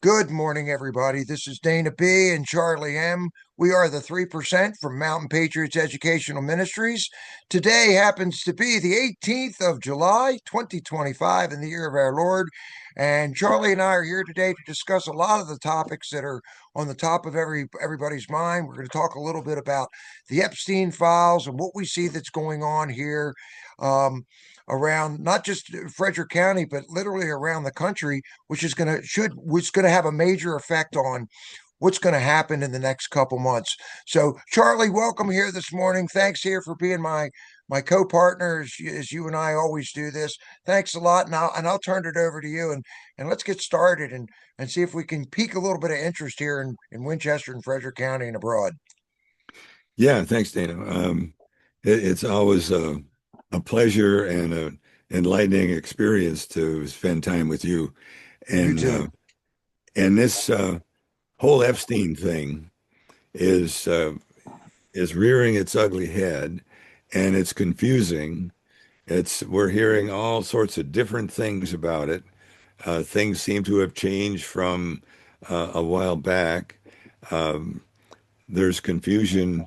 Good morning, everybody. This is Dana B. and Charlie M. We are the 3% from Mountain Patriots Educational Ministries. Today happens to be the 18th of July, 2025, in the year of our Lord. And Charlie and I are here today to discuss a lot of the topics that are on the top of everybody's mind. We're going to talk a little bit about the Epstein files and what we see that's going on here. Around not just Frederick County, but literally around the country, which is going to have a major effect on what's going to happen in the next couple months. So, Charlie, welcome here this morning. Thanks here for being my co-partner as you and I always do this. Thanks a lot, and I'll turn it over to you and let's get started and see if we can pique a little bit of interest here in Winchester and Frederick County and abroad. Yeah, thanks, Dana. It's always a pleasure and an enlightening experience to spend time with you. You And too. this whole Epstein thing is uh, is rearing its ugly head, and it's confusing. We're hearing all sorts of different things about it. Things seem to have changed from a while back. Um, there's confusion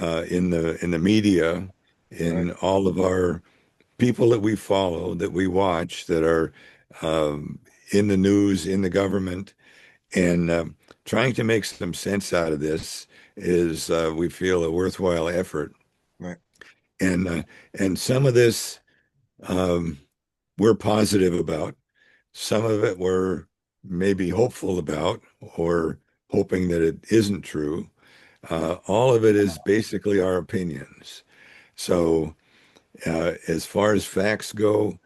in the media, Right. in all of our people that we follow, that we watch, that are um, in the news, in the government, and trying to make some sense out of this is, we feel, a worthwhile effort. Right. And some of this um, we're positive about. Some of it we're maybe hopeful about, or hoping that it isn't true. All of it is basically our opinions. So, as far as facts go,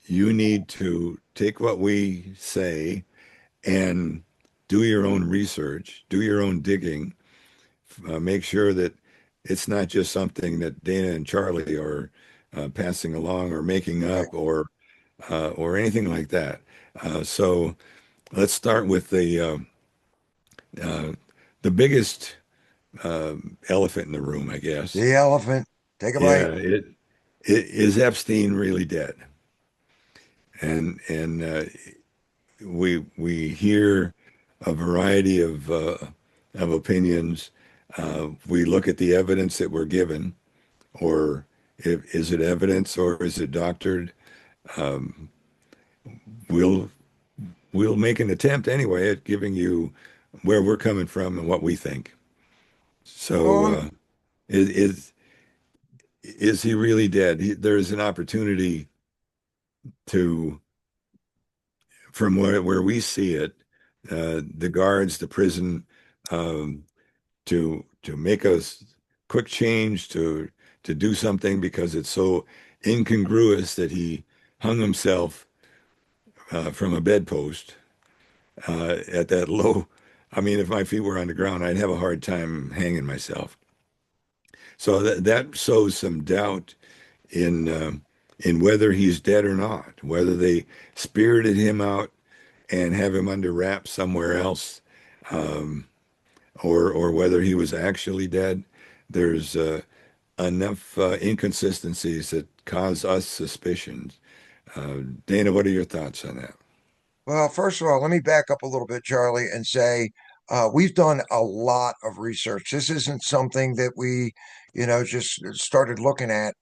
you need to take what we say and do your own research, do your own digging, make sure that it's not just something that Dana and Charlie are passing along or making Right. up, or anything like that. So let's start with uh, the biggest elephant in the room, I guess. The elephant. Take a bite. Yeah, it is Epstein really dead? And we hear a variety of opinions. We look at the evidence that we're given, or is it evidence or is it doctored? Um, we'll we'll make an attempt anyway at giving you where we're coming from and what we think. So, Well, is is he really dead? There's an opportunity to, from where we see it, the guards, the prison, um, to make a quick change, to do something, because it's so incongruous that he hung himself from a bedpost at that low. I mean, if my feet were on the ground, I'd have a hard time hanging myself. So that sows some doubt in whether he's dead or not, whether they spirited him out and have him under wraps somewhere else, um, or whether he was actually dead. There's enough inconsistencies that cause us suspicions. Dana, what are your thoughts on that? Well, first of all, let me back up a little bit, Charlie, and say we've done a lot of research. This isn't something that we just started looking at.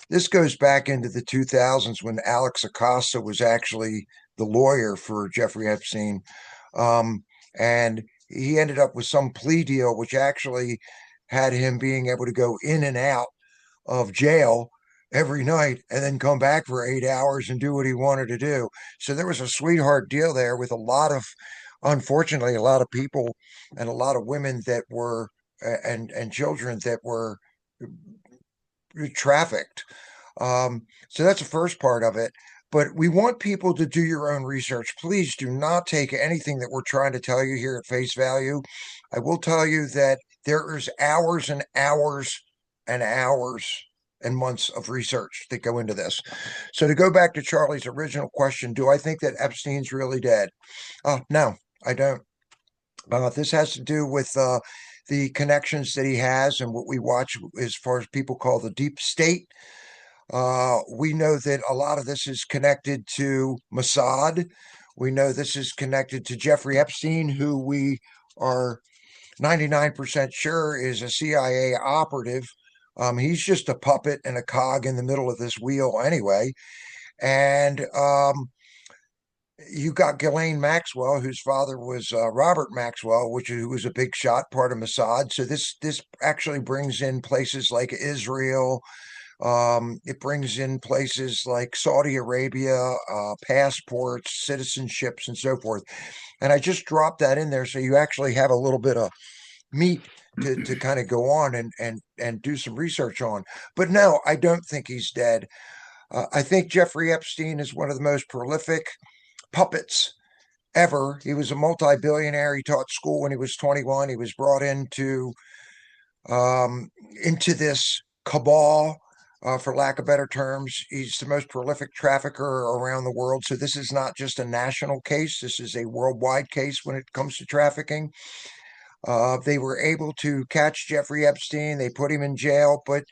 This goes back into the 2000s when Alex Acosta was actually the lawyer for Jeffrey Epstein. Um, and he ended up with some plea deal, which actually had him being able to go in and out of jail every night and then come back for 8 hours and do what he wanted to do. So there was a sweetheart deal there with unfortunately, a lot of people and a lot of women that were and children that were trafficked. So that's the first part of it. But we want people to do your own research. Please do not take anything that we're trying to tell you here at face value. I will tell you that there is hours and hours and hours and months of research that go into this. So to go back to Charlie's original question, do I think that Epstein's really dead? No, I don't. This has to do with the connections that he has and what we watch as far as people call the deep state. We know that a lot of this is connected to Mossad. We know this is connected to Jeffrey Epstein, who we are 99% sure is a CIA operative. He's just a puppet and a cog in the middle of this wheel anyway. And you got Ghislaine Maxwell, whose father was Robert Maxwell, who was a big shot, part of Mossad. So this actually brings in places like Israel. It brings in places like Saudi Arabia, passports, citizenships, and so forth. And I just dropped that in there so you actually have a little bit of meat to kind of go on and do some research on. But no, I don't think he's dead. I think Jeffrey Epstein is one of the most prolific puppets ever. He was a multi-billionaire. He taught school when he was 21. He was brought into this cabal, for lack of better terms. He's the most prolific trafficker around the world. So this is not just a national case. This is a worldwide case when it comes to trafficking. They were able to catch Jeffrey Epstein. They put him in jail, but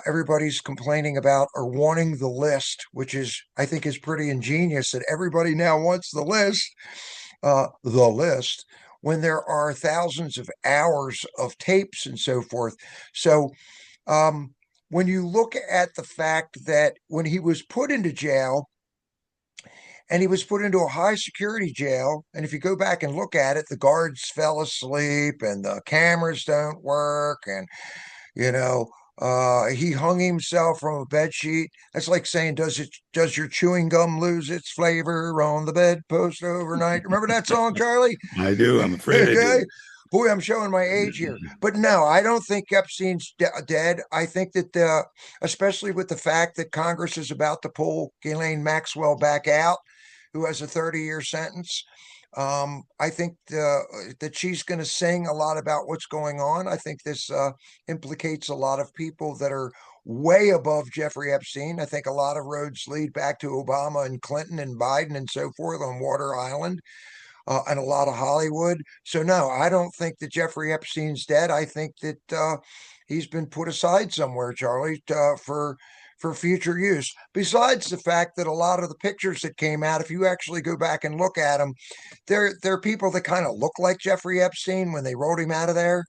everybody's complaining about or wanting the list, which I think is pretty ingenious that everybody now wants the list, when there are thousands of hours of tapes and so forth. So when you look at the fact that when he was put into jail, and he was put into a high security jail. And if you go back and look at it, the guards fell asleep and the cameras don't work. And, you know, he hung himself from a bed sheet. That's like saying, does your chewing gum lose its flavor on the bedpost overnight? Remember that song, Charlie? I do. I'm afraid I Okay. do. Boy, I'm showing my age here. But no, I don't think Epstein's dead. I think that, especially with the fact that Congress is about to pull Ghislaine Maxwell back out, who has a 30-year sentence. I think that she's going to sing a lot about what's going on. I think this implicates a lot of people that are way above Jeffrey Epstein. I think a lot of roads lead back to Obama and Clinton and Biden and so forth on Water Island, and a lot of Hollywood. So no, I don't think that Jeffrey Epstein's dead. I think that he's been put aside somewhere, Charlie, for future use. Besides the fact that a lot of the pictures that came out, if you actually go back and look at them, they're people that kind of look like Jeffrey Epstein when they rolled him out of there.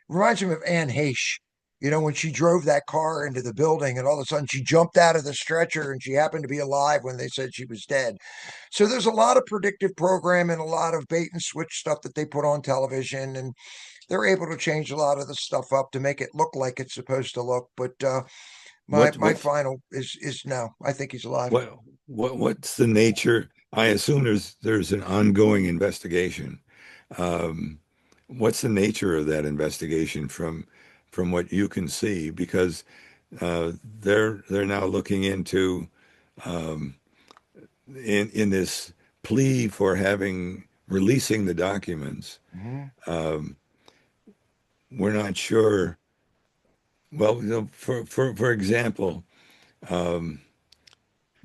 Reminds me of Anne Heche. When she drove that car into the building and all of a sudden she jumped out of the stretcher and she happened to be alive when they said she was dead. So there's a lot of predictive programming, a lot of bait and switch stuff that they put on television, and they're able to change a lot of the stuff up to make it look like it's supposed to look. But my What final is no. I think he's alive. what's the nature? I assume there's an ongoing investigation. Um, what's the nature of that investigation from what you can see? Because they're now looking into um, in this plea for having releasing the documents. Mhm. Um, we're not sure. Well, for example, um,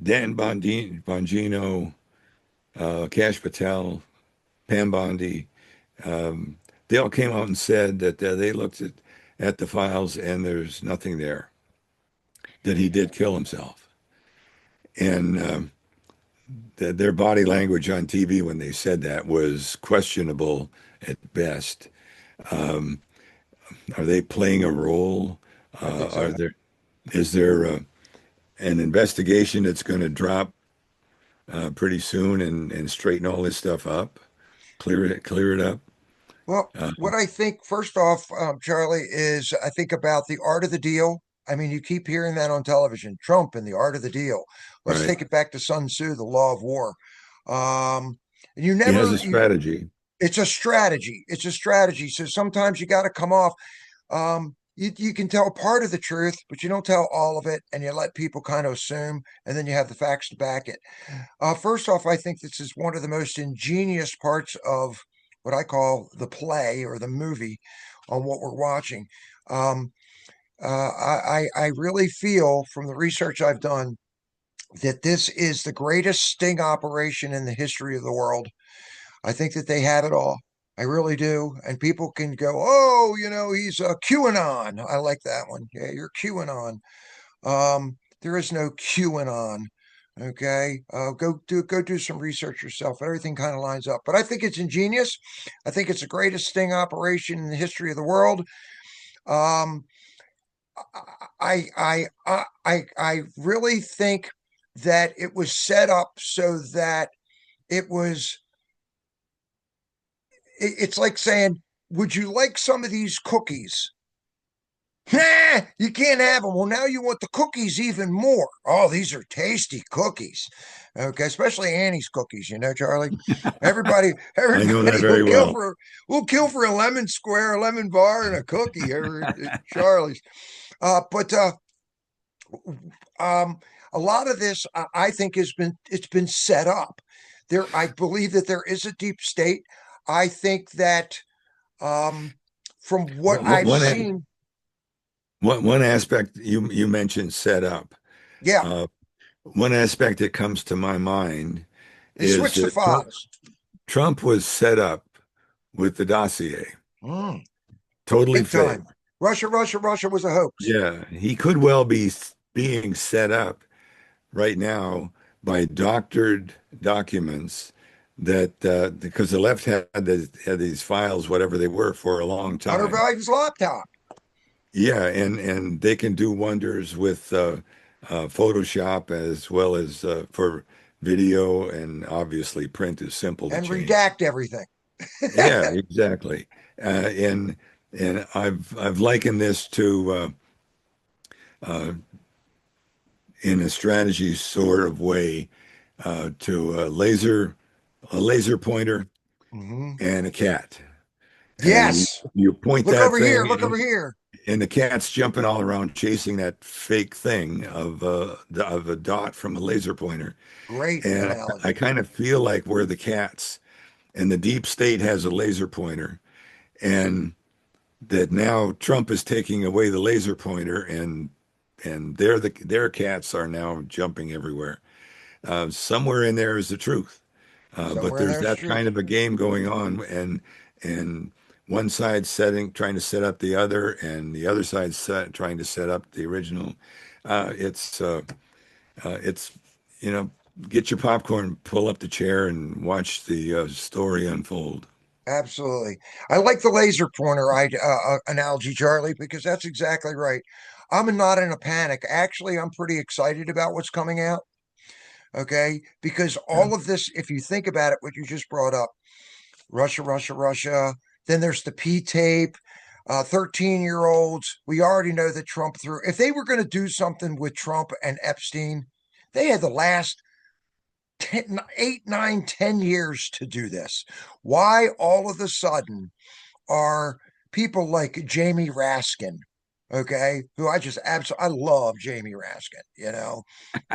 Dan Bongino, Cash Patel, Pam Bondi, they all came out and said that they looked at the files and there's nothing there, that he did kill himself. And their body language on TV when they said that was questionable at best. Um, are they playing a role? I think so. Are there is there an investigation that's going to drop pretty soon and straighten all this stuff up, clear it up? Well, Uh, what I think, first off, Charlie, is I think about the art of the deal. I mean, you keep hearing that on television, Trump and the art of the deal. Let's right. take it back to Sun Tzu, the law of war. You He has never, a strategy. it's a strategy. It's a strategy. So sometimes you got to come off. You can tell part of the truth, but you don't tell all of it, and you let people kind of assume, and then you have the facts to back it. First off, I think this is one of the most ingenious parts of what I call the play or the movie on what we're watching. Um, I really feel from the research I've done that this is the greatest sting operation in the history of the world. I think that they have it all. I really do. And people can go, oh, he's a QAnon. I like that one. Yeah, you're QAnon. There is no QAnon. Okay, go do some research yourself. Everything kind of lines up, but I think it's ingenious. I think it's the greatest sting operation in the history of the world. Um, I really think that it was set up so that it was. It's like saying, "Would you like some of these cookies?" Nah, you can't have them. Well, now you want the cookies even more. Oh, these are tasty cookies. Okay, especially Annie's cookies, Charlie. Everybody, I know that everybody very well. will kill for a lemon square, a lemon bar, and a cookie at Charlie's. But um, a lot of this, I think, it's been set up. I believe that there is a deep state. I think that um, from what One, I've one, seen, one aspect you mentioned set up. yeah, Uh, One aspect that comes to my mind they is switched the that files. Trump was set up with the dossier, Mm, totally big fake. time. Russia was a hoax. Yeah, he could well be being set up right now by doctored documents that because the left had these files, whatever they were, for a long Hunter time. Biden's laptop. Yeah, and they can do wonders with Photoshop as well as for video, and obviously print is simple to And change. redact everything. Yeah, exactly. And I've likened this to uh, in a strategy sort of way to a laser pointer Hmm. and a cat. And Yes. you point Look that over here. thing, Look over here. and the cat's jumping all around chasing that fake thing of a dot from a laser pointer. Great And I analogy. kind of feel like we're the cats, and the deep state has a laser pointer, and that now Trump is taking away the laser pointer, and their cats are now jumping everywhere. Somewhere in there is the truth, but Somewhere in there's there's that truth. kind of a game going on, and one side trying to set up the other, and the other side trying to set up the original. Uh, it's uh, it's you know, get your popcorn, pull up the chair, and watch the story unfold. Absolutely. I like the laser pointer analogy, Charlie, because that's exactly right. I'm not in a panic. Actually, I'm pretty excited about what's coming out. Okay. Because Yeah, all of this, if you think about it, what you just brought up, Russia. Then there's the P tape, 13-year-olds. We already know that Trump threw. If they were going to do something with Trump and Epstein, they had the last 10, 8, 9, 10 years to do this. Why all of a sudden are people like Jamie Raskin, okay, who I just absolutely, I love Jamie Raskin,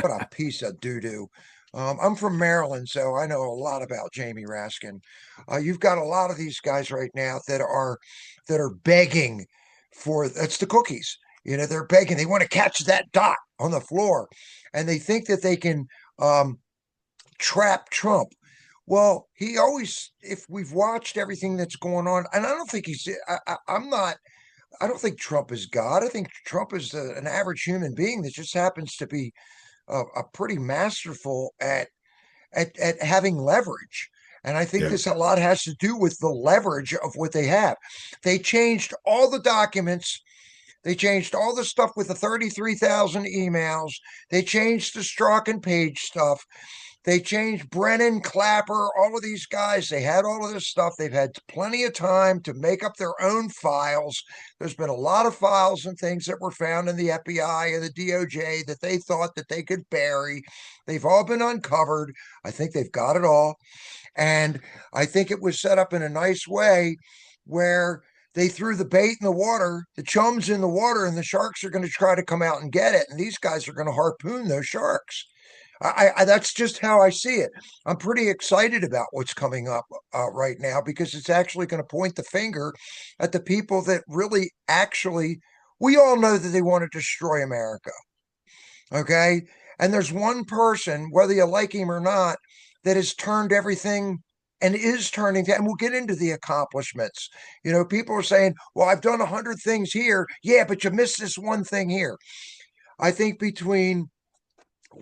what a piece of doo-doo. I'm from Maryland, so I know a lot about Jamie Raskin. You've got a lot of these guys right now that are begging for that's the cookies. They're begging. They want to catch that dot on the floor, and they think that they can um, trap Trump. Well, he always, if we've watched everything that's going on, and I don't think I'm not, I don't think Trump is God. I think Trump is an average human being that just happens to be a pretty masterful at having leverage. And I think yeah, this a lot has to do with the leverage of what they have. They changed all the documents. They changed all the stuff with the 33,000 emails. They changed the Strzok and Page stuff. They changed Brennan, Clapper, all of these guys. They had all of this stuff. They've had plenty of time to make up their own files. There's been a lot of files and things that were found in the FBI and the DOJ that they thought that they could bury. They've all been uncovered. I think they've got it all. And I think it was set up in a nice way where they threw the bait in the water, the chums in the water, and the sharks are going to try to come out and get it. And these guys are going to harpoon those sharks. That's just how I see it. I'm pretty excited about what's coming up right now because it's actually going to point the finger at the people that really actually, we all know that they want to destroy America. Okay. And there's one person, whether you like him or not, that has turned everything and is turning, and we'll get into the accomplishments. People are saying, well, I've done 100 things here. Yeah, but you missed this one thing here. I think between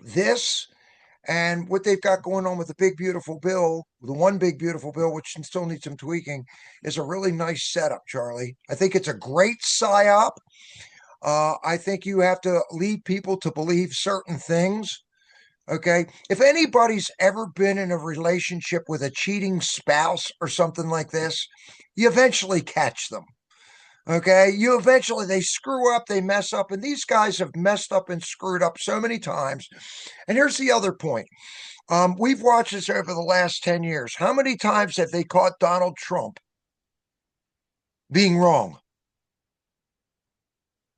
this And what they've got going on with the big beautiful bill, the one big beautiful bill, which still needs some tweaking, is a really nice setup, Charlie. I think it's a great psyop. I think you have to lead people to believe certain things. Okay. If anybody's ever been in a relationship with a cheating spouse or something like this, you eventually catch them. Okay. You eventually, they screw up, they mess up. And these guys have messed up and screwed up so many times. And here's the other point. We've watched this over the last 10 years. How many times have they caught Donald Trump being wrong?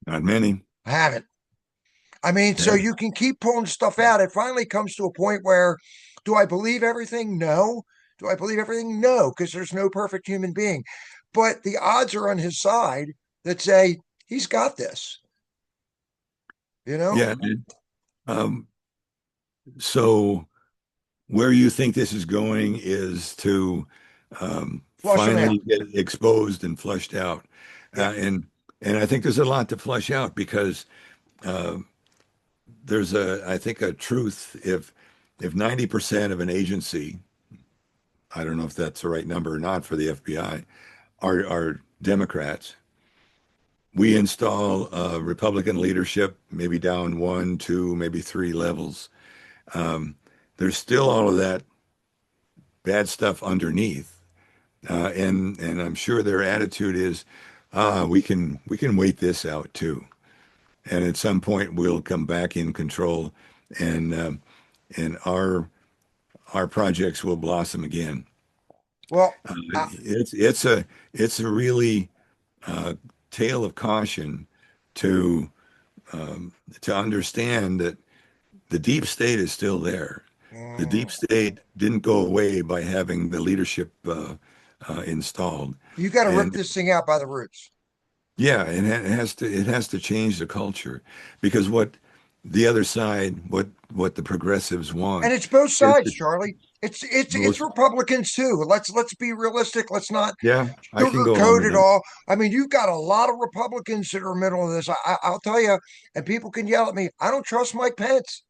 Not many. I haven't. I mean, so Yeah. you can keep pulling stuff out. It finally comes to a point where, do I believe everything? No. Do I believe everything? No, because there's no perfect human being. But the odds are on his side that say he's got this, you know? Yeah. Um, so where you think this is going is to Flush them out. finally get it exposed and flushed out. Yeah. And I think there's a lot to flush out because uh, there's I think a truth if 90% of an agency, I don't know if that's the right number or not for the FBI, are Democrats. We install Republican leadership, maybe down one, two, maybe three levels. Um, there's still all of that bad stuff underneath, and I'm sure their attitude is, we can wait this out too, and at some point we'll come back in control, and and our projects will blossom again. Well, Uh, it's a really uh, tale of caution to to understand that the deep state is still there. The deep mm, state didn't go away by having the leadership installed, you got to rip and this thing out by the roots. yeah, and it has to change the culture because what the other side, what the progressives And want, it's both is sides, to Charlie. It's both. Republicans too. Let's be realistic. Let's not Yeah, I can go along sugarcoat with it that. all. I mean, you've got a lot of Republicans that are middle of this. I'll tell you, and people can yell at me. I don't trust Mike Pence.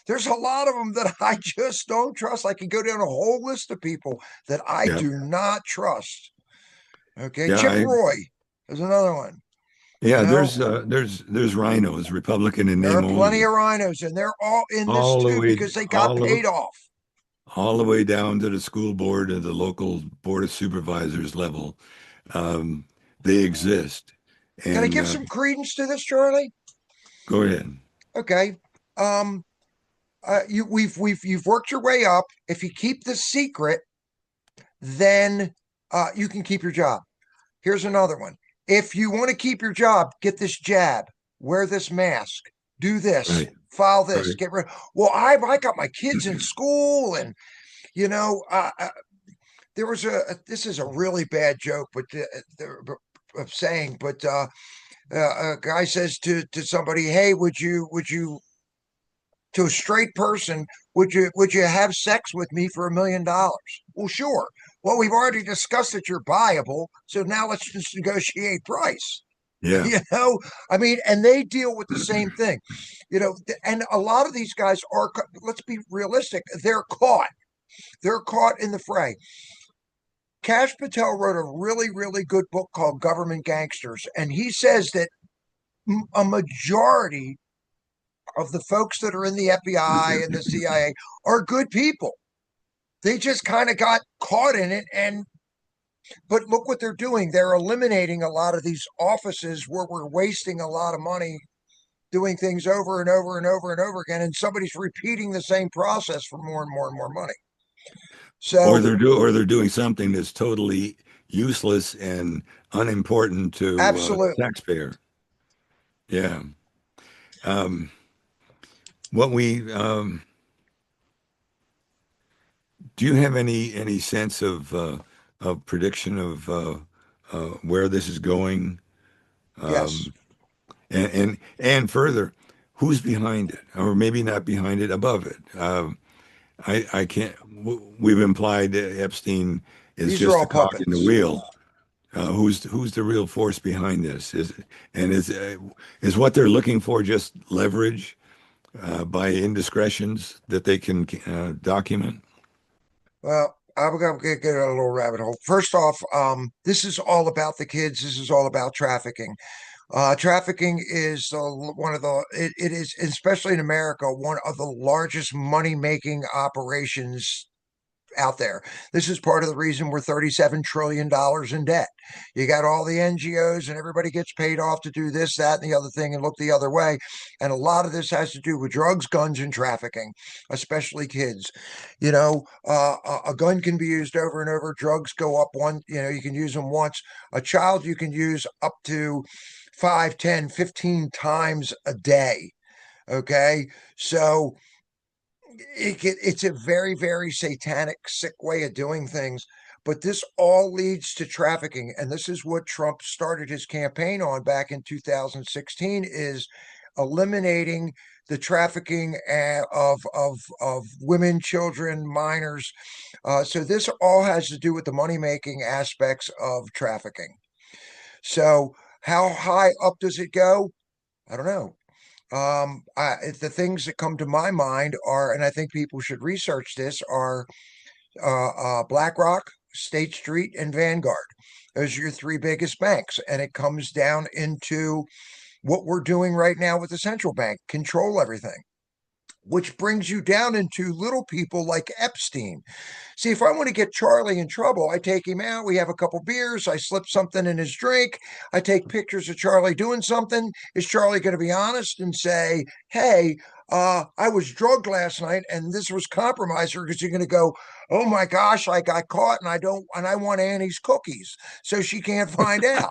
There's a lot of them that I just don't trust. I can go down a whole list of people that I Yeah, do not trust. Okay, yeah, Chip Roy is another one. You yeah. know, There's rhinos, Republican in there are name plenty only, of rhinos, and they're all in this all the too way, because they got all paid the off. all the way down to the school board and the local board of supervisors level. Um, they exist, Can I and give some credence to this, Charlie? go ahead. Okay. Um, you've worked your way up. If you keep the secret, then you can keep your job. Here's another one. If you want to keep your job, get this jab, wear this mask, do this, Right, file this, right. get rid. Well, I got my kids in school, and you know, there was this is a really bad joke, but of saying, but a guy says to somebody, "Hey, would you to a straight person, would you have sex with me for $1 million?" Well, sure. Well, we've already discussed that you're buyable, so now let's just negotiate price. Yeah. You know, I mean, and they deal with the same thing. You know, and a lot of these guys are. Let's be realistic. They're caught. They're caught in the fray. Cash Patel wrote a really, really good book called Government Gangsters, and he says that a majority of the folks that are in the FBI and the CIA are good people. They just kind of got caught in it. And but look what they're doing. They're eliminating a lot of these offices where we're wasting a lot of money doing things over and over and over and over again, and somebody's repeating the same process for more and more and more money. So Or they're doing something that's totally useless and unimportant to the absolutely. taxpayer. Yeah. Um, what we do you have any sense of prediction of where this is going? Yes. Um, and further, who's behind it, or maybe not behind it, above it? I can't. We've implied that Epstein is These are just all a cog in the puppets. wheel. Who's the real force behind this? Is what they're looking for just leverage, by indiscretions that they can document? Well, I'm going to get a little rabbit hole. First off, this is all about the kids. This is all about trafficking. Trafficking is one of it is, especially in America, one of the largest money making operations out there. This is part of the reason we're $37 trillion in debt. You got all the NGOs and everybody gets paid off to do this, that, and the other thing and look the other way. And a lot of this has to do with drugs, guns, and trafficking, especially kids. A gun can be used over and over. Drugs go up you can use them once. A child you can use up to 5, 10, 15 times a day. Okay. So it's a very, very satanic, sick way of doing things. But this all leads to trafficking. And this is what Trump started his campaign on back in 2016 is eliminating the trafficking of women, children, minors. So this all has to do with the money-making aspects of trafficking. So how high up does it go? I don't know. The things that come to my mind are, and I think people should research this, are BlackRock, State Street, and Vanguard. Those are your three biggest banks. And it comes down into what we're doing right now with the central bank, control everything, which brings you down into little people like Epstein. See, if I want to get Charlie in trouble, I take him out. We have a couple beers. I slip something in his drink. I take pictures of Charlie doing something. Is Charlie going to be honest and say, hey, I was drugged last night and this was compromised? Or is he going to go, oh my gosh, I got caught and I want Annie's cookies so she can't find out?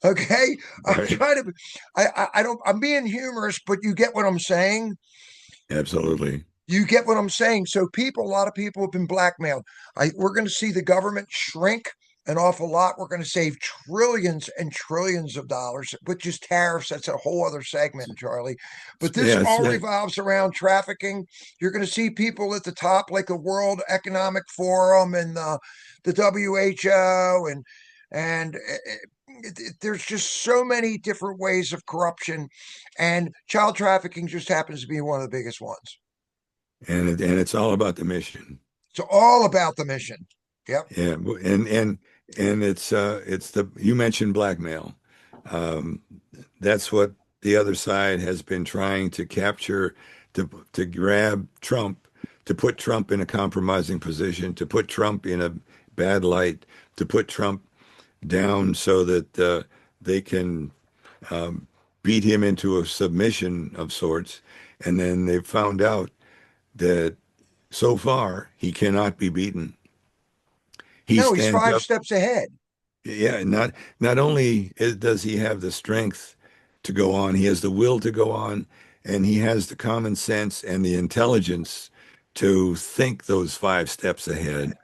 Okay. I'm Right. trying to, I don't, I'm being humorous, but you get what I'm saying? Absolutely. You get what I'm saying? So a lot of people have been blackmailed. We're going to see the government shrink an awful lot. We're going to save trillions and trillions of dollars, but just tariffs. That's a whole other segment, Charlie. But this Yes. all revolves around trafficking. You're going to see people at the top, like the World Economic Forum and the WHO, and there's just so many different ways of corruption, and child trafficking just happens to be one of the biggest ones. And it's all about the mission. It's all about the mission. Yep. Yeah, and it's the you mentioned blackmail. Um, that's what the other side has been trying to capture to grab Trump, to put Trump in a compromising position, to put Trump in a bad light, to put Trump down so that they can um, beat him into a submission of sorts. And then they found out that so far he cannot be beaten. He No, he's stands five up. steps ahead. Yeah, not only does he have the strength to go on, he has the will to go on, and he has the common sense and the intelligence to think those 5 steps ahead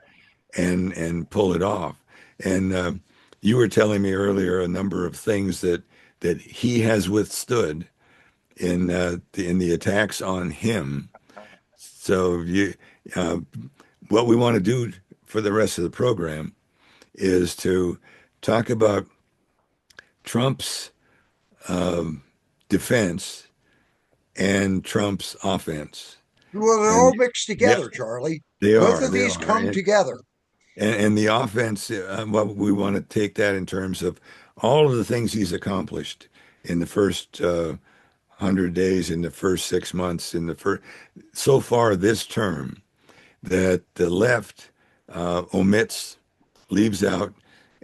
and pull it off. And you were telling me earlier a number of things that he has withstood in the attacks on him. So uh, what we want to do for the rest of the program is to talk about Trump's um, defense and Trump's offense. Well, they're And all mixed yeah, together, Charlie. they Both are, of they these are. come together. And the offense, well, we want to take that in terms of all of the things he's accomplished in the first 100 days, in the first 6 months, in the first, so far this term, that the left omits, leaves out.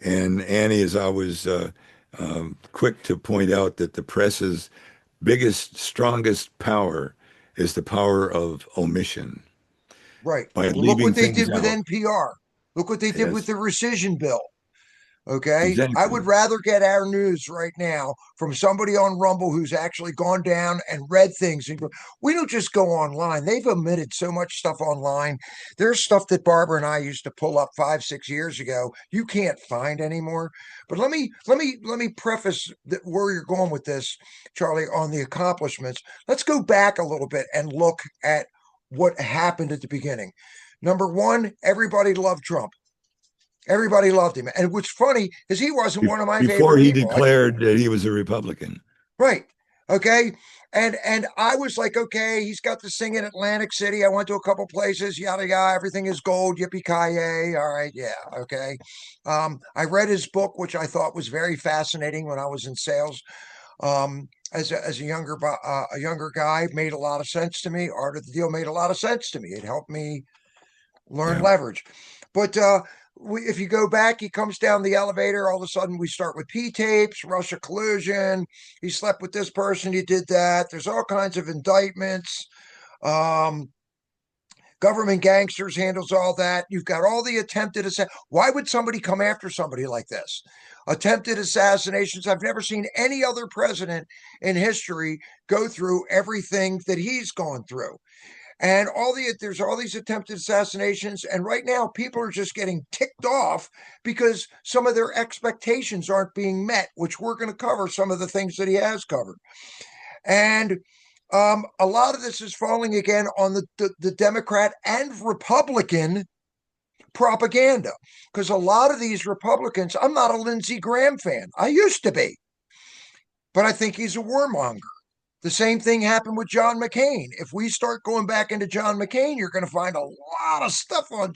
And Annie is always quick to point out that the press's biggest, strongest power is the power of omission Right. by Well, look leaving what they things did with out. NPR. Look what they did with Yes, the rescission bill. Okay. I would exactly. rather get our news right now from somebody on Rumble who's actually gone down and read things. We don't just go online. They've omitted so much stuff online. There's stuff that Barbara and I used to pull up 5, 6 years ago. You can't find anymore. But let me preface where you're going with this, Charlie, on the accomplishments. Let's go back a little bit and look at what happened at the beginning. Number one, everybody loved Trump. Everybody loved him. And what's funny is he wasn't one of my Before favorite he people. declared that he was a Republican. Right. Okay. And I was like, okay, he's got this thing in Atlantic City. I went to a couple places, yada yada. Everything is gold, yippee ki yay. All right, yeah, okay. I read his book, which I thought was very fascinating when I was in sales. As a younger guy, made a lot of sense to me. Art of the Deal made a lot of sense to me. It helped me learn Yeah. leverage. But if you go back, he comes down the elevator. All of a sudden, we start with P tapes, Russia collusion. He slept with this person. He did that. There's all kinds of indictments. Um, Government gangsters handles all that. You've got all the attempted assassination. Why would somebody come after somebody like this? Attempted assassinations. I've never seen any other president in history go through everything that he's gone through. And there's all these attempted assassinations, and right now people are just getting ticked off because some of their expectations aren't being met, which we're going to cover some of the things that he has covered. And a lot of this is falling again on the Democrat and Republican propaganda, because a lot of these Republicans, I'm not a Lindsey Graham fan. I used to be, but I think he's a warmonger. The same thing happened with John McCain. If we start going back into John McCain, you're going to find a lot of stuff on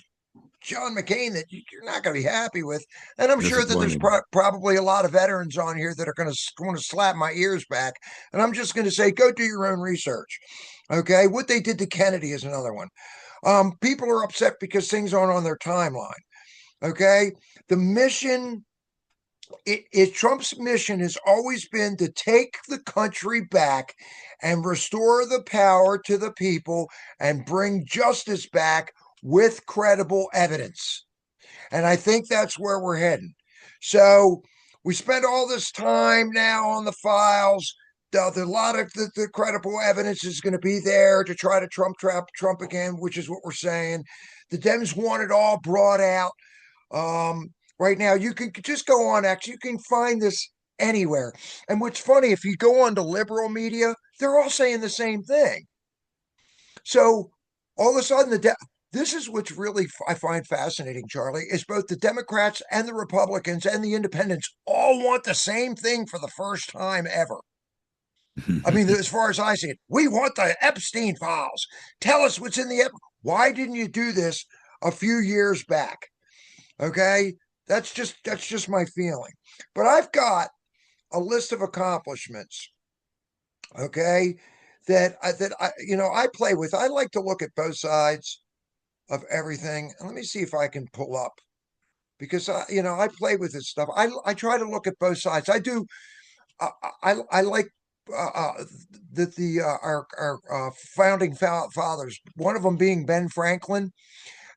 John McCain that you're not going to be happy with. And I'm sure that there's Disappointing. probably a lot of veterans on here that are going to want to slap my ears back. And I'm just going to say, go do your own research. Okay. What they did to Kennedy is another one. People are upset because things aren't on their timeline. Okay. The mission Trump's mission has always been to take the country back and restore the power to the people and bring justice back with credible evidence. And I think that's where we're heading. So we spent all this time now on the files. A lot of the credible evidence is going to be there to try to trap Trump again, which is what we're saying. The Dems want it all brought out. Right now, you can just go on X. You can find this anywhere. And what's funny, if you go on to liberal media, they're all saying the same thing. So all of a sudden, this is what's really I find fascinating, Charlie, is both the Democrats and the Republicans and the independents all want the same thing for the first time ever. I mean, as far as I see it, we want the Epstein files. Tell us what's in the. Why didn't you do this a few years back? Okay, that's just my feeling. But I've got a list of accomplishments. Okay, I play with. I like to look at both sides of everything. And let me see if I can pull up because I play with this stuff. I try to look at both sides. I do. I like the our founding fathers. One of them being Ben Franklin.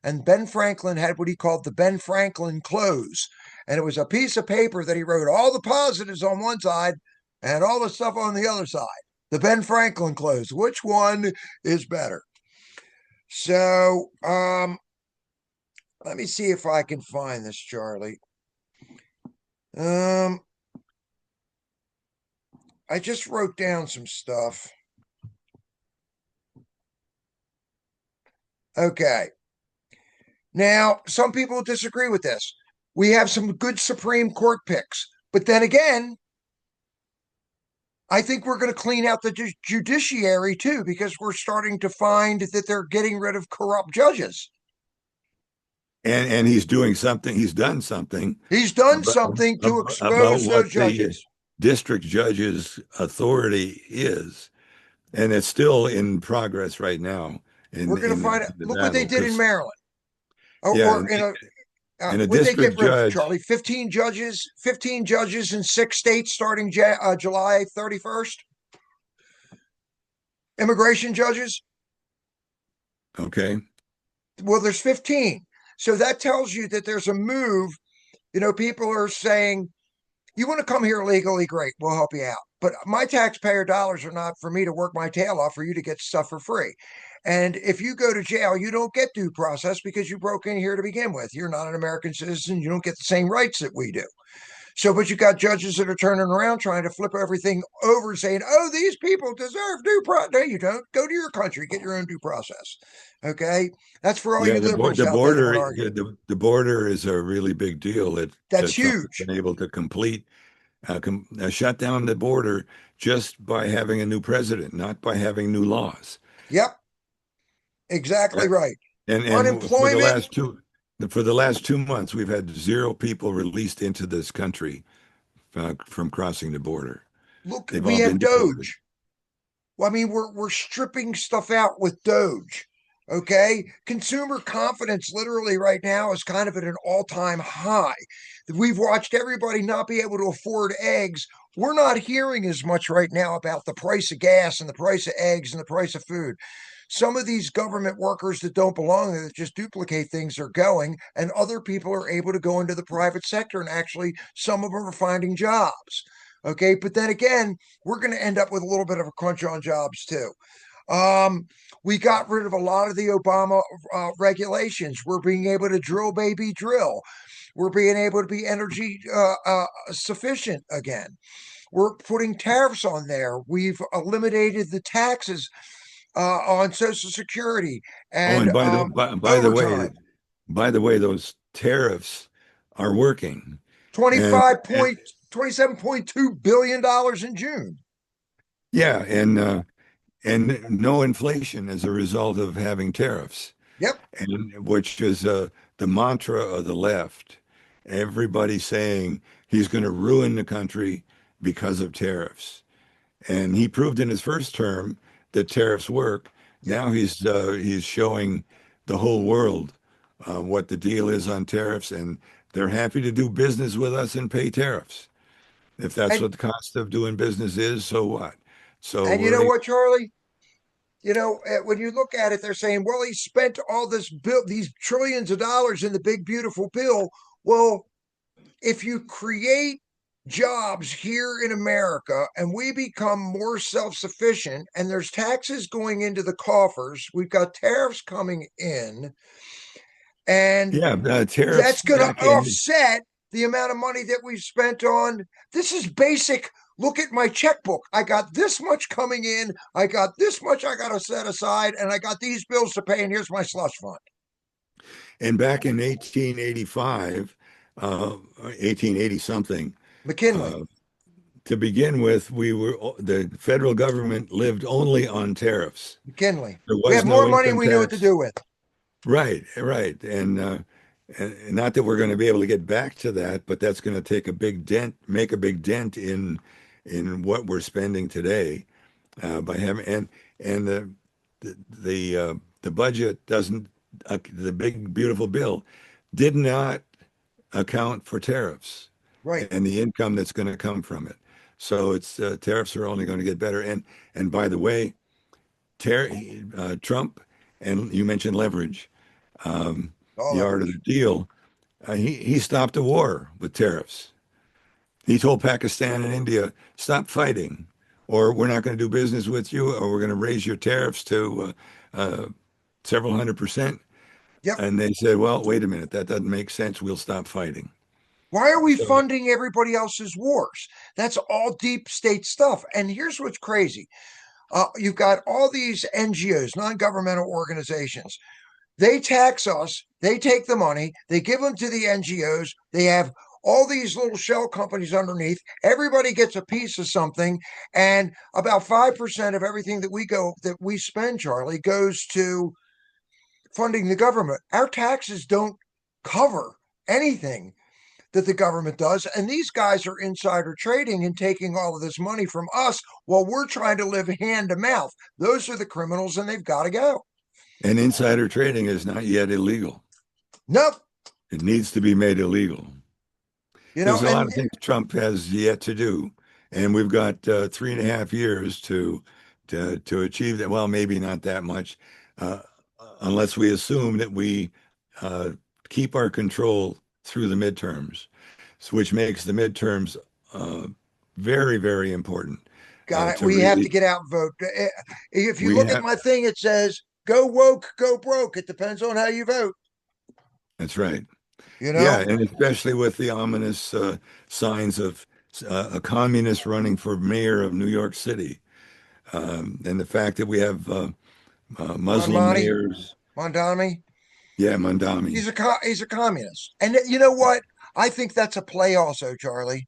And Ben Franklin had what he called the Ben Franklin close. And it was a piece of paper that he wrote all the positives on one side and all the stuff on the other side. The Ben Franklin close. Which one is better? So let me see if I can find this, Charlie. I just wrote down some stuff. Okay. Now, some people disagree with this. We have some good Supreme Court picks. But then again, I think we're going to clean out the judiciary too, because we're starting to find that they're getting rid of corrupt judges. And he's doing something, he's done something He's done about, something to about expose those what the judges. district judge's authority is. And it's still in progress right now We're going to find out. in the Look what they battle. did in Because, Maryland, yeah, or in a and a what they get district rid of, judge, Charlie. 15 judges in 6 states starting July 31st. Immigration judges. okay, Well, there's 15. So that tells you that there's a move. People are saying, you want to come here legally, great, we'll help you out. But my taxpayer dollars are not for me to work my tail off for you to get stuff for free. And if you go to jail, you don't get due process because you broke in here to begin with. You're not an American citizen. You don't get the same rights that we do. So, but you got judges that are turning around trying to flip everything over, saying, "Oh, these people deserve due process." No, you don't. Go to your country, get your own due process. Okay, that's for all yeah, you liberals out there that want to argue. the border is a really big deal that That's that Trump has huge. been able to complete. shut down the border just by having a new president, not by having new laws. Yep, exactly right. And Unemployment. for the last 2 months, we've had zero people released into this country from crossing the border. Look, They've we all have been deported. Doge. Well, I mean, we're stripping stuff out with Doge. Okay, consumer confidence literally right now is kind of at an all-time high. We've watched everybody not be able to afford eggs. We're not hearing as much right now about the price of gas and the price of eggs and the price of food. Some of these government workers that don't belong there, that just duplicate things, are going, and other people are able to go into the private sector, and actually some of them are finding jobs. Okay, but then again, we're going to end up with a little bit of a crunch on jobs too. Um, we got rid of a lot of the Obama regulations. We're being able to drill, baby, drill. We're being able to be energy sufficient again. We're putting tariffs on there. We've eliminated the taxes on Social Security Oh, and and by the way, overtime. those tariffs are working. And, 25 and point $27.2 billion in June. yeah, and no inflation as a result of having tariffs, Yep. and which is the mantra of the left. Everybody saying he's going to ruin the country because of tariffs. And he proved in his first term that tariffs work. Yep. Now he's showing the whole world what the deal is on tariffs, and they're happy to do business with us and pay tariffs. If that's And what the cost of doing business is, so what? So you know what, Charlie? When you look at it, they're saying, well, he spent all this bill, these trillions of dollars in the big, beautiful bill. Well, if you create jobs here in America and we become more self sufficient and there's taxes going into the coffers, we've got tariffs coming in, and yeah, tariffs that's going to back in. offset the amount of money that we've spent on. This is basic. Look at my checkbook. I got this much coming in. I got this much I got to set aside, and I got these bills to pay. And here's my slush fund. And back in 1885, 1880 something, McKinley, uh, to begin with, the federal government lived only on tariffs. McKinley. There We was have no more money than income we knew what to tax. do with. Right, right. And not that we're going to be able to get back to that, but that's going to take a big dent, make a big dent in what we're spending today by having and the budget doesn't the big beautiful bill did not account for tariffs Right. and the income that's going to come from it. So it's tariffs are only going to get better. And by the way, Trump, and you mentioned leverage, All the art of the leverage. deal. He stopped a war with tariffs. He told Pakistan and India, stop fighting, or we're not going to do business with you, or we're going to raise your tariffs to several 100%. Yep. And they said, well, wait a minute, that doesn't make sense. We'll stop fighting. Why are we So, funding everybody else's wars? That's all deep state stuff. And here's what's crazy. You've got all these NGOs, non governmental organizations. They tax us, they take the money, they give them to the NGOs, they have all these little shell companies underneath. Everybody gets a piece of something, and about 5% of everything that we spend, Charlie, goes to funding the government. Our taxes don't cover anything that the government does. And these guys are insider trading and taking all of this money from us while we're trying to live hand to mouth. Those are the criminals, and they've got to go. and insider trading is not yet illegal. Nope. It needs to be made illegal. You know, There's a lot and of things Trump has yet to do, and we've got 3.5 years to achieve that. Well, maybe not that much, uh, unless we assume that we uh, keep our control through the midterms, which makes the midterms uh, very, very important got it. to We have to really. get out and vote. If you We look at have. my thing, it says go woke, go broke. It depends on how you vote. That's right. You Yeah, know, and especially with the ominous signs of a communist running for mayor of New York City, and the fact that we have Muslim Monmani, mayors. Mondami, Yeah, Mandami. he's a communist. And you know what? I think that's a play, also, Charlie.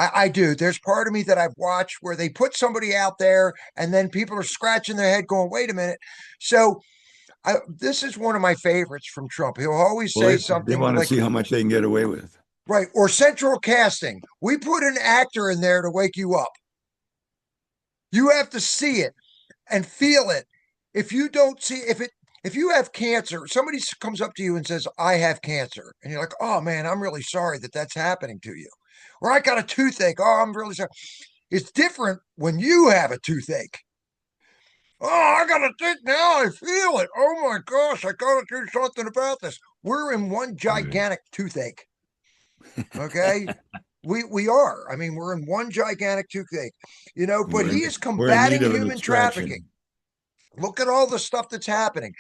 I do. There's part of me that I've watched where they put somebody out there and then people are scratching their head going, wait a minute. So this is one of my favorites from Trump. He'll always Well, say they something want to like, see how much they can get away with. right, or central casting. We put an actor in there to wake you up. You have to see it and feel it. If you don't see, if you have cancer, somebody comes up to you and says, I have cancer. And you're like, oh man, I'm really sorry that that's happening to you. Or I got a toothache. Oh, I'm really sorry. It's different when you have a toothache. Oh, I got to think now. I feel it. Oh my gosh, I got to do something about this. We're in one Right. gigantic toothache. Okay. We are. I mean, we're in one gigantic toothache, but he is We're in need combating of an human trafficking. extraction. Look at all the stuff that's happening.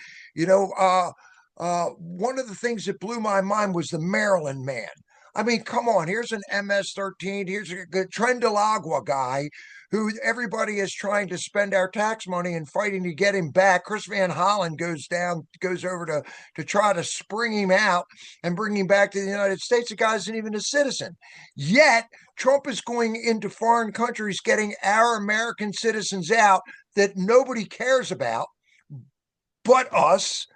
One of the things that blew my mind was the Maryland man. I mean, come on, here's an MS-13. Here's a good Trendalagua guy who everybody is trying to spend our tax money and fighting to get him back. Chris Van Hollen goes over to try to spring him out and bring him back to the United States. The guy isn't even a citizen. Yet Trump is going into foreign countries, getting our American citizens out that nobody cares about but us,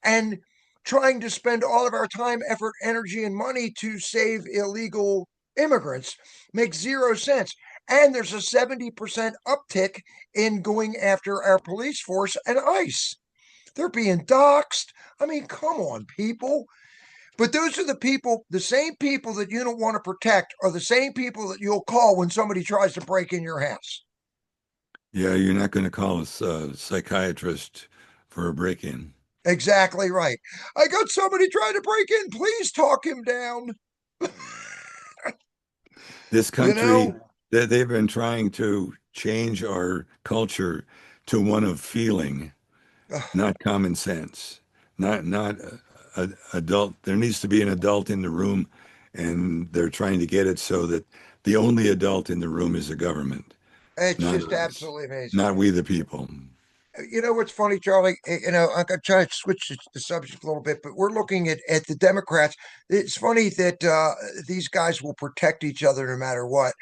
and trying to spend all of our time, effort, energy, and money to save illegal immigrants makes zero sense. And there's a 70% uptick in going after our police force and ICE. They're being doxxed. I mean, come on, people. But those are the same people that you don't want to protect are the same people that you'll call when somebody tries to break in your house. Yeah, you're not going to call a psychiatrist for a break-in. Exactly right. I got somebody trying to break in. Please talk him down. This You country, know? they've been trying to change our culture to one of feeling, not common sense, not adult. There needs to be an adult in the room, and they're trying to get it so that the only adult in the room is the government, It's not just us, absolutely amazing. not we the people. You know what's funny, Charlie? I'm going to try to switch the subject a little bit, but we're looking at the Democrats. It's funny that these guys will protect each other no matter what.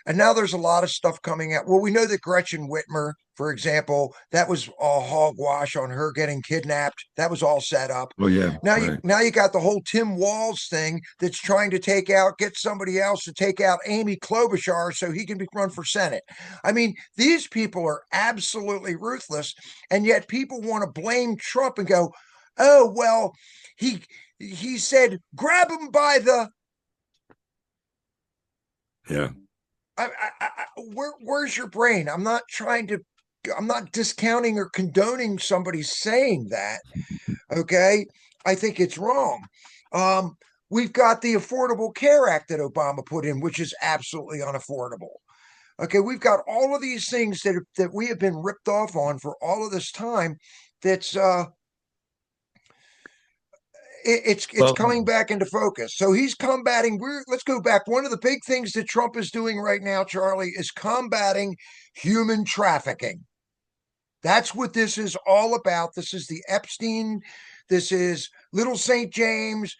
And now there's a lot of stuff coming out. Well, we know that Gretchen Whitmer, for example, that was all hogwash on her getting kidnapped. That was all set up. Oh yeah, Now you right. now you got the whole Tim Walz thing that's trying to get somebody else to take out Amy Klobuchar so he can be run for Senate. I mean, these people are absolutely ruthless, and yet people want to blame Trump and go, "Oh well, he he said grab him by the." Yeah. Where's your brain? I'm not discounting or condoning somebody saying that. Okay, I think it's wrong. Um, we've got the Affordable Care Act that Obama put in, which is absolutely unaffordable. Okay, we've got all of these things that we have been ripped off on for all of this time. That's it's Well, coming back into focus. So he's combating. Let's go back. One of the big things that Trump is doing right now, Charlie, is combating human trafficking. That's what this is all about. This is the Epstein. This is Little St. James.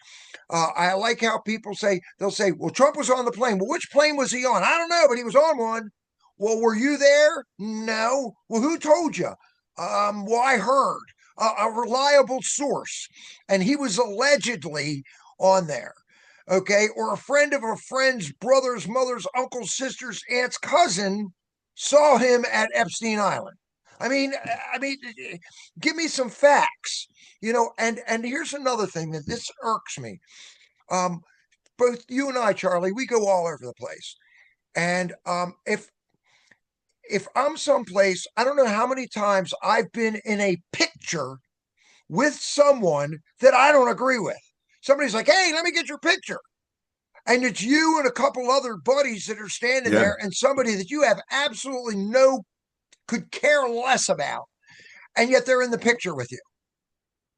I like how people they'll say, well, Trump was on the plane. Well, which plane was he on? I don't know, but he was on one. Well, were you there? No. Well, who told you? Well, I heard a reliable source, and he was allegedly on there. Okay, or a friend of a friend's brother's, mother's, uncle's, sister's, aunt's cousin saw him at Epstein Island. I mean, give me some facts, And here's another thing that this irks me. Um, Both you and I, Charlie, we go all over the place, and if I'm someplace, I don't know how many times I've been in a picture with someone that I don't agree with. Somebody's like, "Hey, let me get your picture." And it's you and a couple other buddies that are standing yeah. there, and somebody that you have absolutely no could care less about, and yet they're in the picture with you.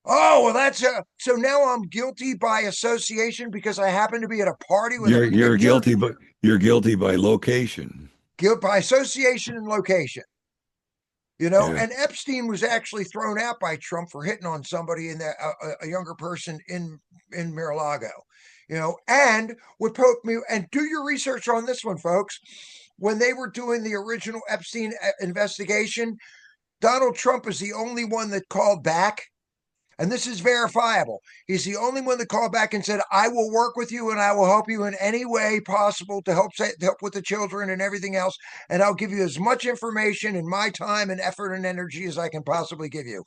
Oh, well, so now I'm guilty by association because I happen to be at a party with a You're picture. guilty, but you're guilty by location. Guilt by association and location. Yeah. And Epstein was actually thrown out by Trump for hitting on somebody in a younger person in in Mar-a-Lago, and what poked me, and do your research on this one, folks. When they were doing the original Epstein investigation, Donald Trump is the only one that called back, and this is verifiable. He's the only one that called back and said, "I will work with you and I will help you in any way possible to help with the children and everything else, and I'll give you as much information in my time and effort and energy as I can possibly give you."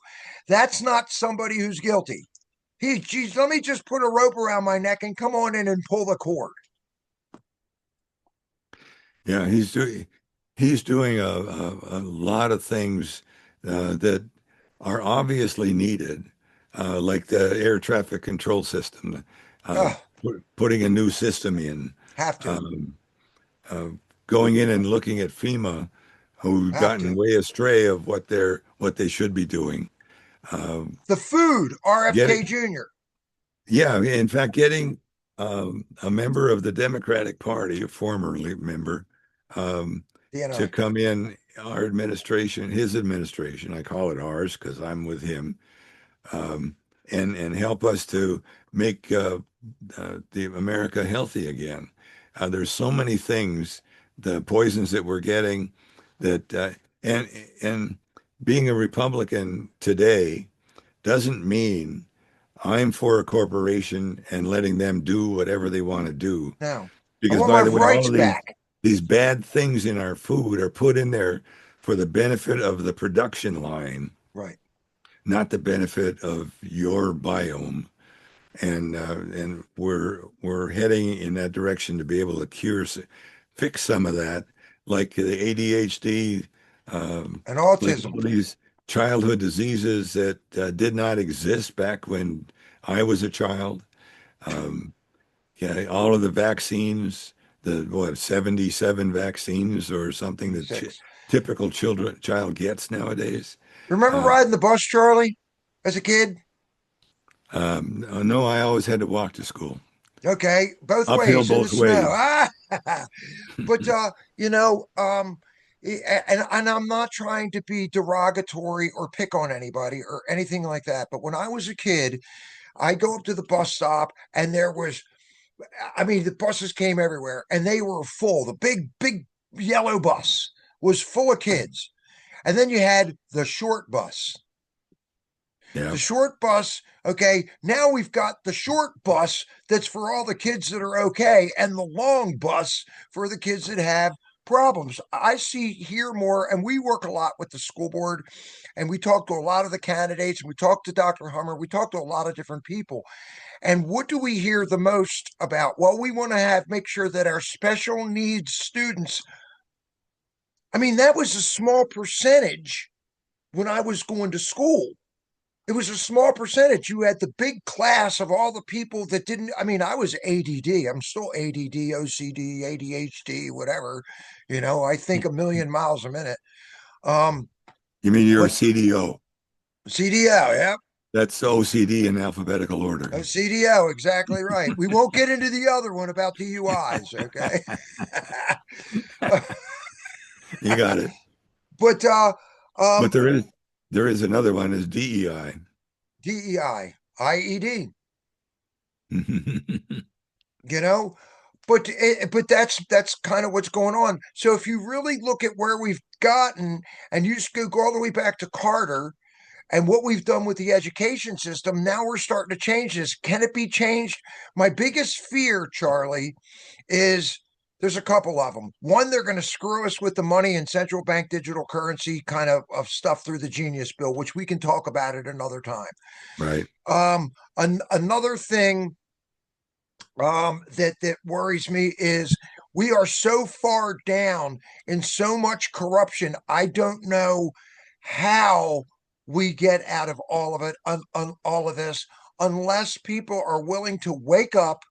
That's not somebody who's guilty. Geez, let me just put a rope around my neck and come on in and pull the cord. Yeah, he's doing a lot of things that are obviously needed, like the air traffic control system, uh, Oh, putting a new system in, have to, um, uh, going in and looking at FEMA, who've have gotten to. way astray of what they should be doing. Um, The food, RFK getting Jr. Yeah, in fact, getting a member of the Democratic Party, a formerly member, um, to DNI. come in our administration, his administration, I call it ours because I'm with him, um, and help us to make the America healthy again. There's so many things, the poisons that we're getting, that and being a Republican today doesn't mean I'm for a corporation and letting them do whatever they want to do. No, I Because want my by the way, all rights of back. these bad things in our food are put in there for the benefit of the production line, Right. not the benefit of your biome. And we're heading in that direction to be able to fix some of that, like the ADHD, And like autism. all these childhood diseases that did not exist back when I was a child. Um, yeah, all of the vaccines, the what, 77 vaccines or something that Six. typical child gets nowadays. Remember Uh, riding the bus, Charlie, as a kid? no, I always had to walk to school, Okay, both uphill ways in the both snow. ways. But you know, and I'm not trying to be derogatory or pick on anybody or anything like that. But when I was a kid, I go up to the bus stop and there was, I mean, the buses came everywhere and they were full. The big yellow bus was full of kids. And then you had the short bus. Yeah. The short bus, okay, now we've got the short bus that's for all the kids that are okay, and the long bus for the kids that have problems. I see here more, and we work a lot with the school board, and we talk to a lot of the candidates, and we talk to Dr. Hummer, we talk to a lot of different people. And what do we hear the most about? Well, we want to make sure that our special needs students, I mean, that was a small percentage when I was going to school. It was a small percentage. You had the big class of all the people that didn't. I mean, I was ADD. I'm still ADD, OCD, ADHD, whatever. I think a million miles a minute. Um, You mean you're a but CDO? CDO, yeah. That's OCD in alphabetical order. Oh, CDO, exactly right. We won't get into the other one about DUIs, okay? You got it. But But um, there is another one is DEI. DEI, IED, you know, but that's kind of what's going on. So if you really look at where we've gotten, and you just go all the way back to Carter and what we've done with the education system, now we're starting to change this. Can it be changed? My biggest fear, Charlie, is there's a couple of them. One, they're going to screw us with the money and central bank digital currency kind of stuff through the Genius Bill, which we can talk about at another time. Right. Another thing that worries me is we are so far down in so much corruption. I don't know how we get out of all of it, all of this, unless people are willing to wake up.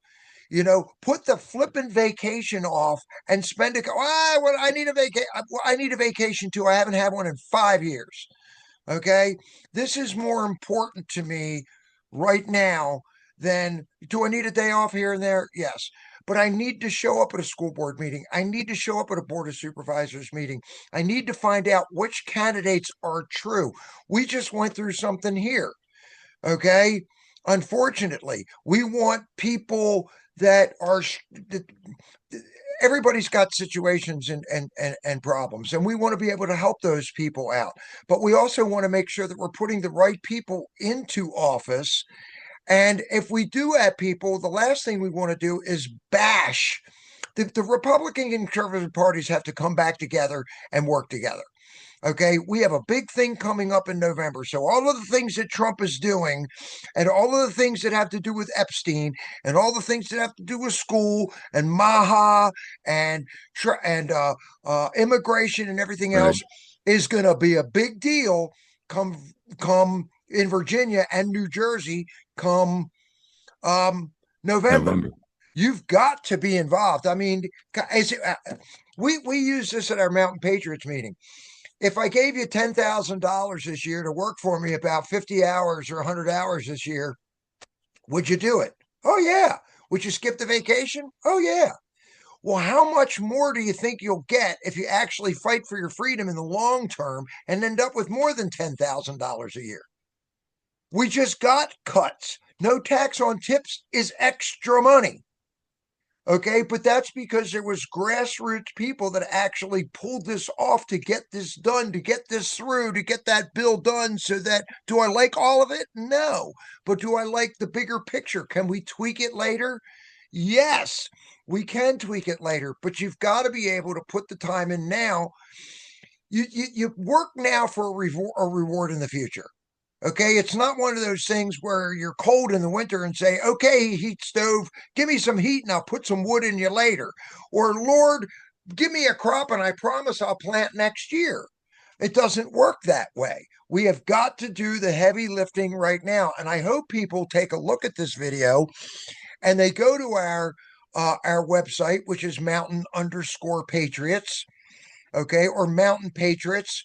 Put the flipping vacation off and spend it. Well, I need a vacation. I need a vacation too. I haven't had one in 5 years. Okay. This is more important to me right now than, do I need a day off here and there? Yes. But I need to show up at a school board meeting. I need to show up at a board of supervisors meeting. I need to find out which candidates are true. We just went through something here. Okay. Unfortunately, we want people that are everybody's got situations and problems, and we want to be able to help those people out. But we also want to make sure that we're putting the right people into office. And if we do have people, the last thing we want to do is bash. The Republican and conservative parties have to come back together and work together. Okay, we have a big thing coming up in November. So, all of the things that Trump is doing, and all of the things that have to do with Epstein, and all the things that have to do with school and Maha and immigration and everything Right. else is going to be a big deal come in Virginia and New Jersey come November. November. You've got to be involved. I mean, we use this at our Mountain Patriots meeting. If I gave you $10,000 this year to work for me about 50 hours or 100 hours this year, would you do it? Oh, yeah. Would you skip the vacation? Oh, yeah. Well, how much more do you think you'll get if you actually fight for your freedom in the long term and end up with more than $10,000 a year? We just got cuts. No tax on tips is extra money. Okay, but that's because there was grassroots people that actually pulled this off to get this done, to get this through, to get that bill done. So that, do I like all of it? No. But do I like the bigger picture? Can we tweak it later? Yes, we can tweak it later, but you've got to be able to put the time in now. You work now for a reward in the future. Okay, it's not one of those things where you're cold in the winter and say, okay, heat stove, give me some heat and I'll put some wood in you later. Or, Lord, give me a crop and I promise I'll plant next year. It doesn't work that way. We have got to do the heavy lifting right now. And I hope people take a look at this video and they go to our website, which is mountain_patriots, okay, or Mountain Patriots,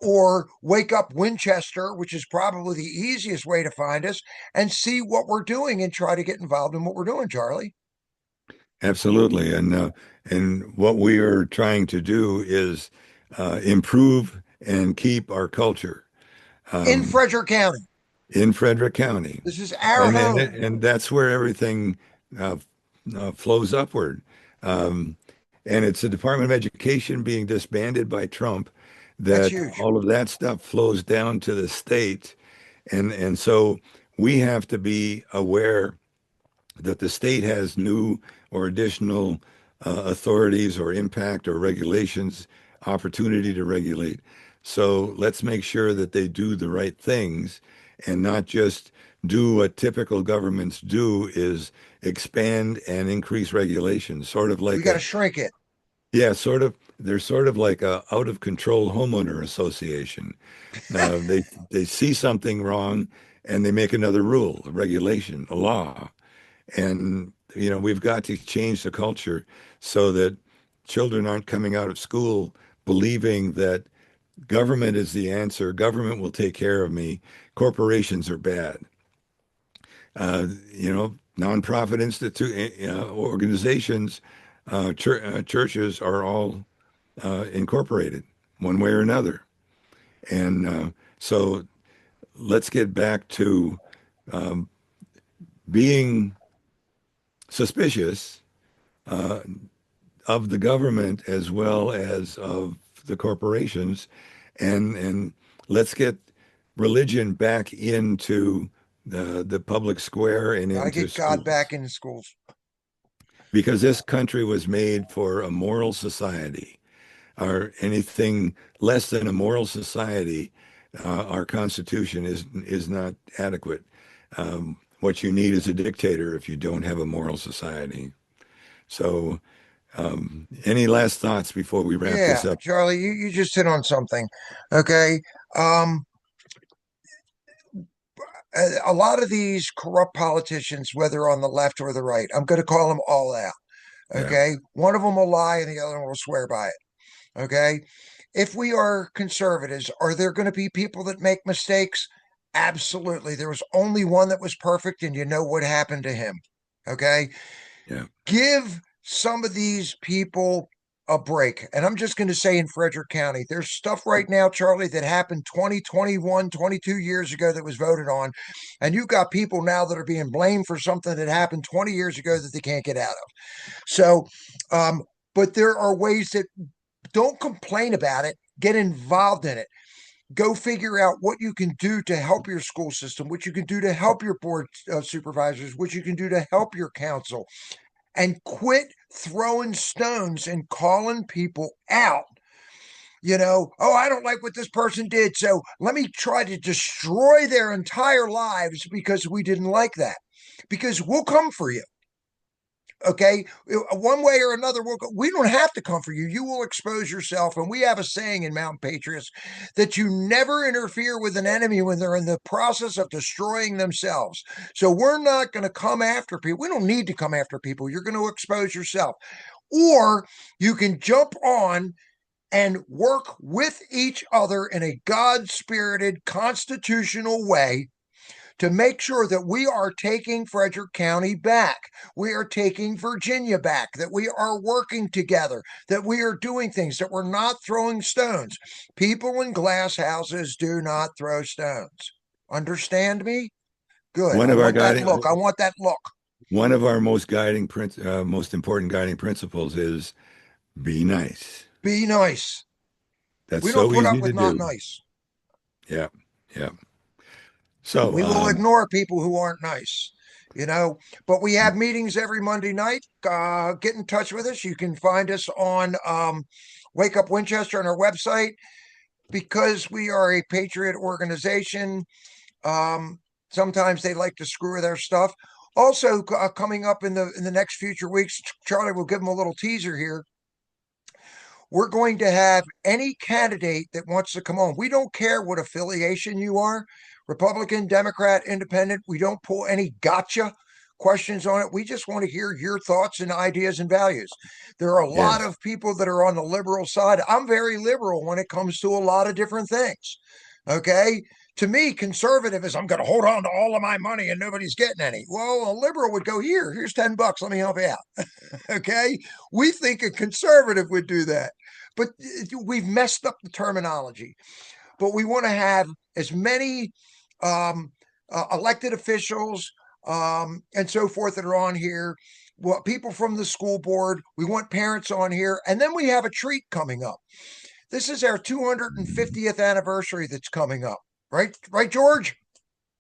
or Wake Up Winchester, which is probably the easiest way to find us, and see what we're doing and try to get involved in what we're doing, Charlie. Absolutely. And what we are trying to do is improve and keep our culture In um, Frederick County. in Frederick County. This is our And home. and that's where everything uh, flows upward. Um, and it's the Department of Education being disbanded by Trump That's that huge. all of that stuff flows down to the state. And so we have to be aware that the state has new or additional authorities or impact or regulations, opportunity to regulate. So let's make sure that they do the right things and not just do what typical governments do is expand and increase regulations, sort of We like got to shrink it. yeah, sort of, they're sort of like a out of control homeowner association. They see something wrong and they make another rule, a regulation, a law. And, we've got to change the culture so that children aren't coming out of school believing that government is the answer. Government will take care of me. Corporations are bad. Nonprofit organizations, churches are all incorporated one way or another. And so let's get back to um, being suspicious uh, of the government as well as of the corporations, and let's get religion back into the public square and Got to into get God back schools in the schools. because this country was made for a moral society. Or anything less than a moral society, our Constitution is not adequate. What you need is a dictator if you don't have a moral society. So any last thoughts before we wrap Yeah, this up? Charlie, you just hit on something. Okay. Um, a lot of these corrupt politicians, whether on the left or the right, I'm going to call them all out. Yeah, Okay. One of them will lie and the other one will swear by it. Okay. If we are conservatives, are there going to be people that make mistakes? Absolutely. There was only one that was perfect, and you know what happened to him. Okay. yeah, Give some of these people a break. And I'm just going to say in Frederick County, there's stuff right now, Charlie, that happened 20, 21, 22 years ago that was voted on. And you've got people now that are being blamed for something that happened 20 years ago that they can't get out of. So, but there are ways that don't complain about it, get involved in it. Go figure out what you can do to help your school system, what you can do to help your board supervisors, what you can do to help your council, and quit throwing stones and calling people out. Oh, I don't like what this person did, so let me try to destroy their entire lives because we didn't like that. Because we'll come for you. Okay, one way or another, we don't have to come for you. You will expose yourself. And we have a saying in Mountain Patriots that you never interfere with an enemy when they're in the process of destroying themselves. So we're not going to come after people. We don't need to come after people. You're going to expose yourself. Or you can jump on and work with each other in a God-spirited, constitutional way to make sure that we are taking Frederick County back. We are taking Virginia back, that we are working together, that we are doing things, that we're not throwing stones. People in glass houses do not throw stones. Understand me? Good. One I of our want that guiding, look. I want that look. one of our most important guiding principles is be nice. Be nice. That's We don't so put easy up to with not do. nice. Yeah, yeah. So, We will ignore people who aren't nice, but we have meetings every Monday night. Get in touch with us. You can find us on Wake Up Winchester on our website. Because we are a patriot organization, sometimes they like to screw with our stuff. Also, coming up in the next future weeks, Charlie will give them a little teaser here. We're going to have any candidate that wants to come on. We don't care what affiliation you are, Republican, Democrat, Independent. We don't pull any gotcha questions on it. We just want to hear your thoughts and ideas and values. There are a lot yes, of people that are on the liberal side. I'm very liberal when it comes to a lot of different things. Okay. To me, conservative is I'm going to hold on to all of my money and nobody's getting any. Well, a liberal would go, here's $10. Let me help you out. Okay. We think a conservative would do that. But we've messed up the terminology. But we want to have as many elected officials and so forth that are on here. Well, people from the school board. We want parents on here. And then we have a treat coming up. This is our 250th anniversary that's coming up. Right, George?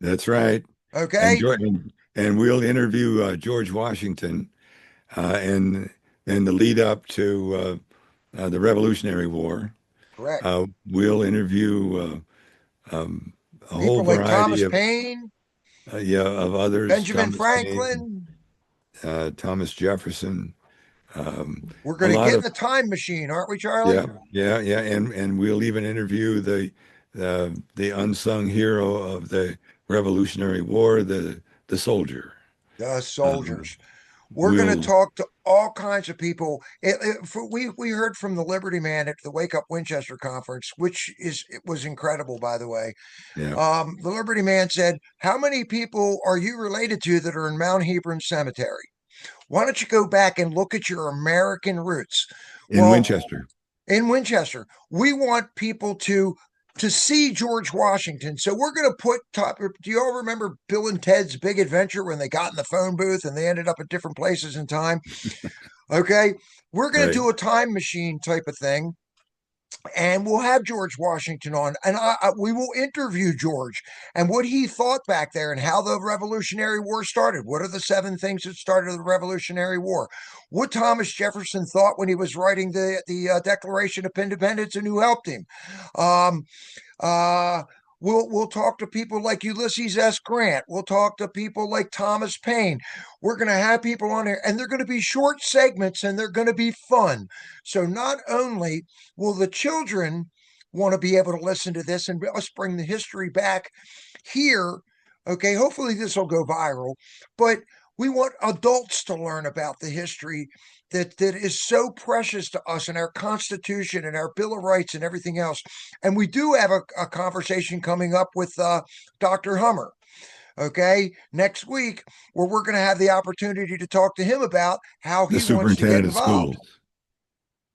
that's right. And Okay. Jordan, and we'll interview George Washington, and the lead up to the Revolutionary War. Correct. We'll interview a whole People like variety Thomas of Paine, of others, Benjamin Thomas Paine, Franklin. Thomas Jefferson, We're a going to lot get in of the time machine, aren't we, Charlie? yeah, yeah, and we'll even interview the unsung hero of the Revolutionary War, the soldier. The Um, soldiers. We're going to we'll talk to all kinds of people. We heard from the Liberty Man at the Wake Up Winchester conference, which it was incredible, by the way. yeah, The Liberty Man said, "How many people are you related to that are in Mount Hebron Cemetery? Why don't you go back and look at your American roots?" in Well, Winchester. in Winchester, we want people to see George Washington. So we're going to put top. Do you all remember Bill and Ted's Big Adventure when they got in the phone booth and they ended up at different places in time? Okay, we're going to Right. do a time machine type of thing, and we'll have George Washington on, and we will interview George and what he thought back there and how the Revolutionary War started. What are the 7 things that started the Revolutionary War? What Thomas Jefferson thought when he was writing the Declaration of Independence and who helped him. Um, uh, we'll talk to people like Ulysses S. Grant. We'll talk to people like Thomas Paine. We're going to have people on here, and they're going to be short segments, and they're going to be fun. So not only will the children want to be able to listen to this and us bring the history back here, okay, hopefully this will go viral, but we want adults to learn about the history that is so precious to us and our Constitution and our Bill of Rights and everything else. And we do have a conversation coming up with Dr. Hummer, okay, next week, where we're going to have the opportunity to talk to him about how The he wants to get superintendent of involved. schools.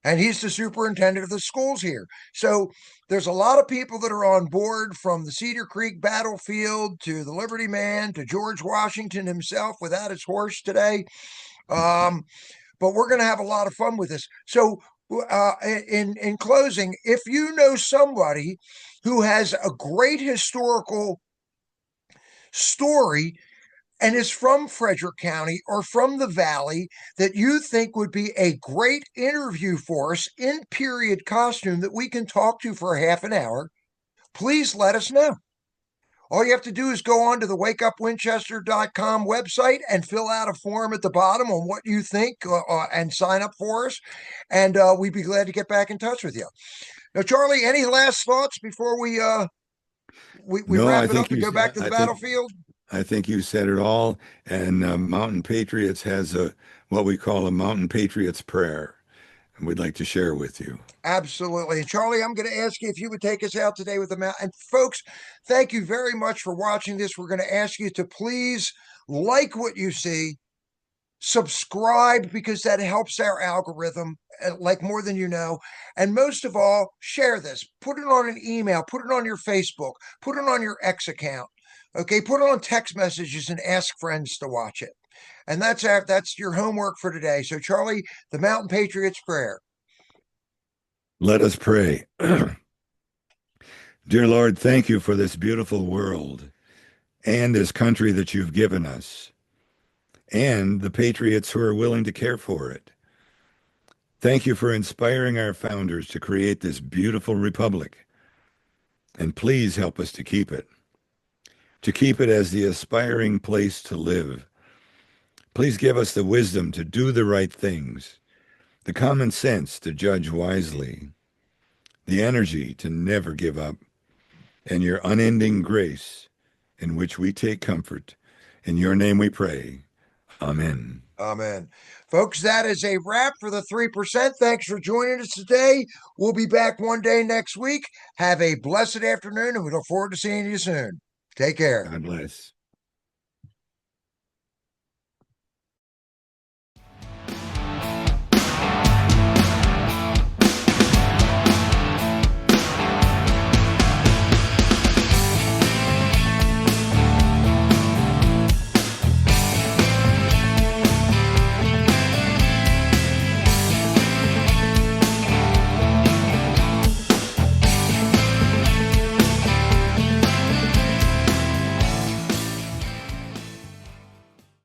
and he's the superintendent of the schools here. So there's a lot of people that are on board, from the Cedar Creek battlefield to the Liberty Man to George Washington himself without his horse today. But we're going to have a lot of fun with this. So, in closing, if you know somebody who has a great historical story and is from Frederick County or from the Valley that you think would be a great interview for us in period costume that we can talk to for half an hour, please let us know. All you have to do is go on to the wakeupwinchester.com website and fill out a form at the bottom on what you think, and sign up for us. And we'd be glad to get back in touch with you. Now, Charlie, any last thoughts before we No, wrap it up and go back to the battlefield? I think you said it all. And Mountain Patriots has what we call a Mountain Patriots prayer, and we'd like to share with you. Absolutely. And Charlie, I'm going to ask you if you would take us out today with the mount. And folks, thank you very much for watching this. We're going to ask you to please like what you see, subscribe, because that helps our algorithm, like more than you know. And most of all, share this. Put it on an email, put it on your Facebook, put it on your X account. Okay, put it on text messages and ask friends to watch it. And that's your homework for today. So Charlie, the Mountain Patriots prayer. Let us pray. Dear Lord, thank you for this beautiful world and this country that you've given us, and the patriots who are willing to care for it. Thank you for inspiring our founders to create this beautiful republic, and please help us to keep it as the aspiring place to live. Please give us the wisdom to do the right things, the common sense to judge wisely, the energy to never give up, and your unending grace in which we take comfort. In your name we pray. Amen. Amen. Folks, that is a wrap for the 3%. Thanks for joining us today. We'll be back one day next week. Have a blessed afternoon, and we look forward to seeing you soon. Take care. God bless.